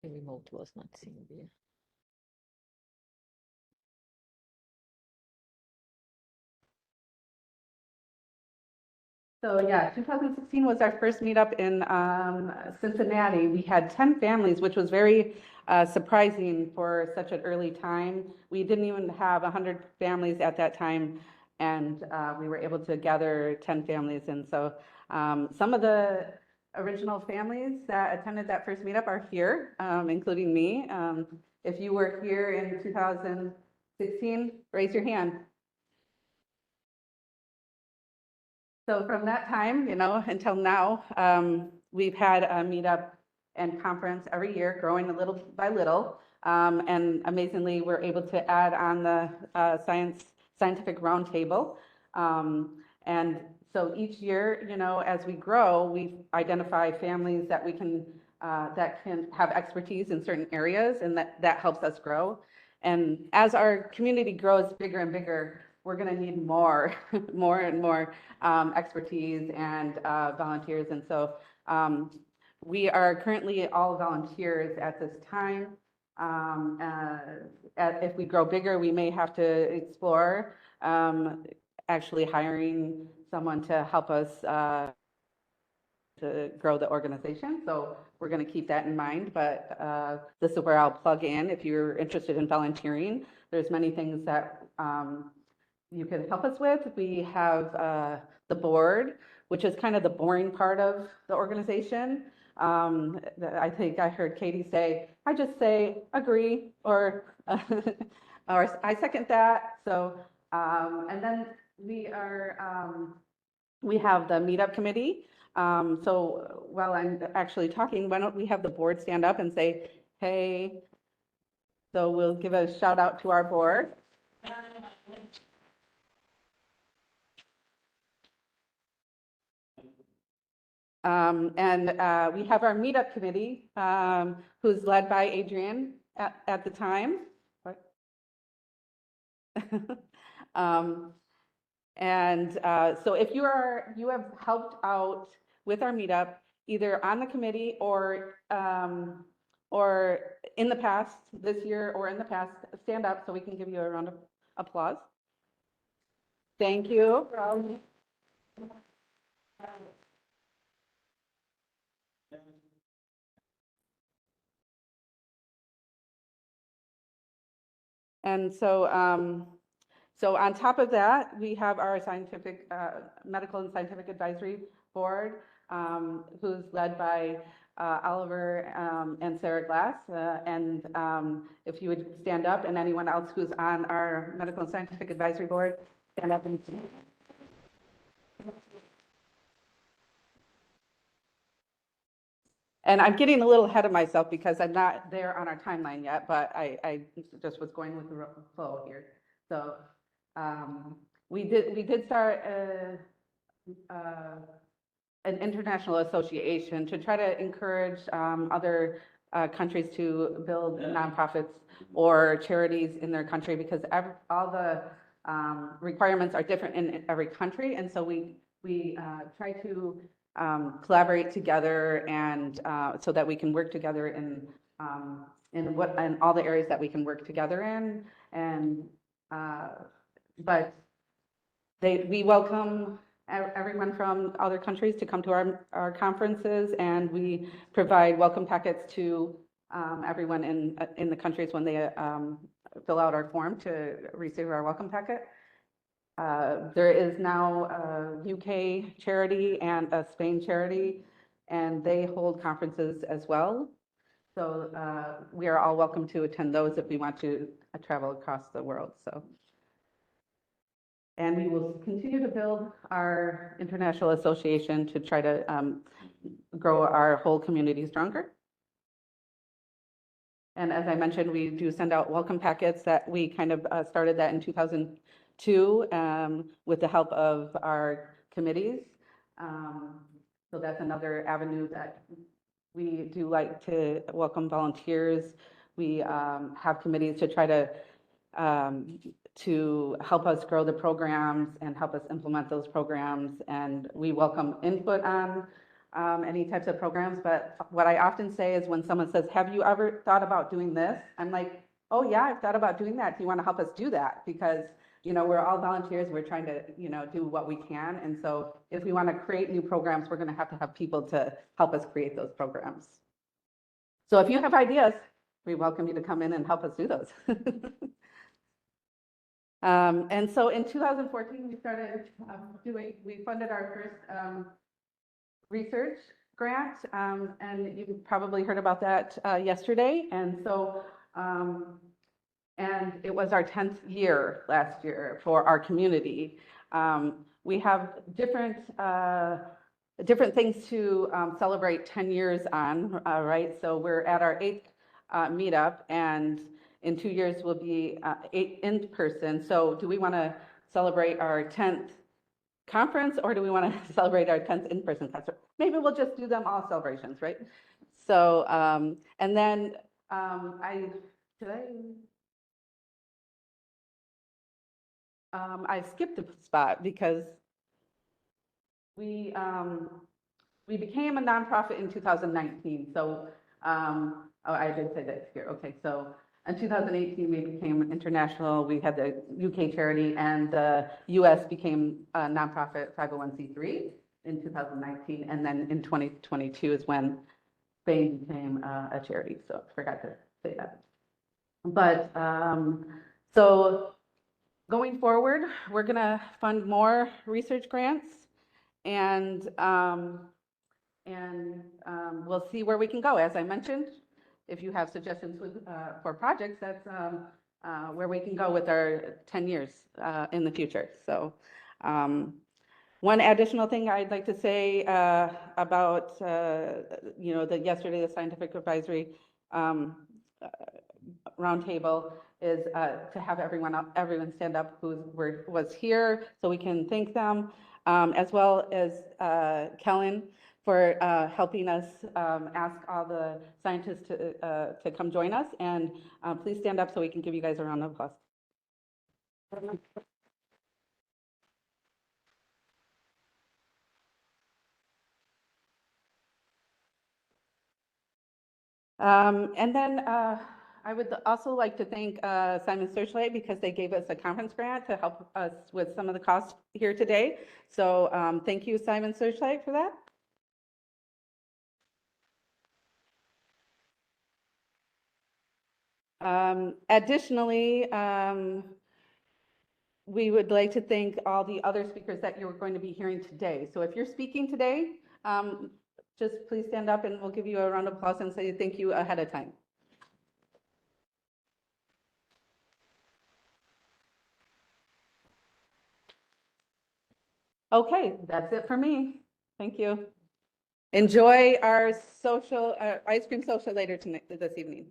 The remote was not seen here. So yeah, 2016 was our first meetup in Cincinnati. We had 10 families, which was very surprising for such an early time. We didn't even have 100 families at that time, and we were able to gather 10 families. And so some of the original families that attended that first meetup are here, including me. If you were here in 2016, raise your hand. So from that time, until now, we've had a meetup and conference every year, growing a little by little. And amazingly, we're able to add on the scientific roundtable. And so each year, as we grow, we identify families that we can that can have expertise in certain areas, and that helps us grow. And as our community grows bigger and bigger, we're going to need more, more and more expertise and volunteers. And so we are currently all volunteers at this time. If we grow bigger, we may have to explore actually hiring someone to help us to grow the organization. So we're going to keep that in mind, but this is where I'll plug in. If you're interested in volunteering, there's many things that you can help us with. We have the board, which is kind of the boring part of the organization. I think I heard Katie say, I just say agree or or I second that. So and then we have the meetup committee. So while I'm actually talking, why don't we have the board stand up and say, hey. So we'll give a shout out to our board. And we have our meetup committee, who's led by Adrian at the time. And so if you have helped out with our meetup, either on the committee or in the past, this year or in the past, stand up so we can give you a round of applause. Thank you. And so, so on top of that, we have our medical and scientific advisory board, who's led by Oliver and Sarah Glass. And if you would stand up, and anyone else who's on our medical and scientific advisory board, stand up and And I'm getting a little ahead of myself because I'm not there on our timeline yet, but I just was going with the flow here. So we did start an international association to try to encourage other countries to build nonprofits or charities in their country, because all the requirements are different in every country, and so we try to collaborate together, and so that we can work together in all the areas that we can work together in. And but we welcome everyone from other countries to come to our conferences, and we provide welcome packets to everyone in the countries when they fill out our form to receive our welcome packet. There is now a UK charity and a Spain charity, and they hold conferences as well. So we are all welcome to attend those if we want to travel across the world. So, and we will continue to build our international association to try to grow our whole community stronger. And as I mentioned, we do send out welcome packets. That we kind of started that in 2002 with the help of our committees. So that's another avenue that we do like to welcome volunteers. We have committees to try to help us grow the programs and help us implement those programs. And we welcome input on any types of programs, but what I often say is when someone says, have you ever thought about doing this? I'm like, oh yeah, I've thought about doing that. Do you want to help us do that? Because, you know, we're all volunteers. We're trying to, you know, do what we can. And so if we want to create new programs, we're going to have people to help us create those programs. So if you have ideas, we welcome you to come in and help us do those. And so in 2014, we started we funded our first research grant, and you probably heard about that yesterday. And so, and it was our 10th year last year for our community. We have different things to celebrate 10 years on, right? So we're at our 8th meetup, and in 2 years we'll be 8 in person. So do we want to celebrate our 10th conference, or do we want to celebrate our 10th in-person concert? Maybe we'll just do them all celebrations, right? So, and then I skipped a spot because we became a nonprofit in 2019. So, oh, I did say that here. Okay, so in 2018 we became international. We had the UK charity, and the US became a nonprofit 501c3 in 2019, and then in 2022 is when Spain became a charity. So I forgot to say that. But so going forward, we're going to fund more research grants, and we'll see where we can go. As I mentioned, if you have suggestions for projects, that's where we can go with our 10 years in the future. So one additional thing I'd like to say about, you know, yesterday, the scientific advisory roundtable is to have everyone stand up who was here, so we can thank them, as well as Kellen for helping us ask all the scientists to come join us. And please stand up so we can give you guys a round of applause. And then I would also like to thank Simon Searchlight, because they gave us a conference grant to help us with some of the costs here today. So thank you, Simon Searchlight, for that. Additionally, we would like to thank all the other speakers that you're going to be hearing today. So if you're speaking today, just please stand up and we'll give you a round of applause and say thank you ahead of time. Okay, that's it for me. Thank you. Enjoy our social ice cream social later tonight, this evening.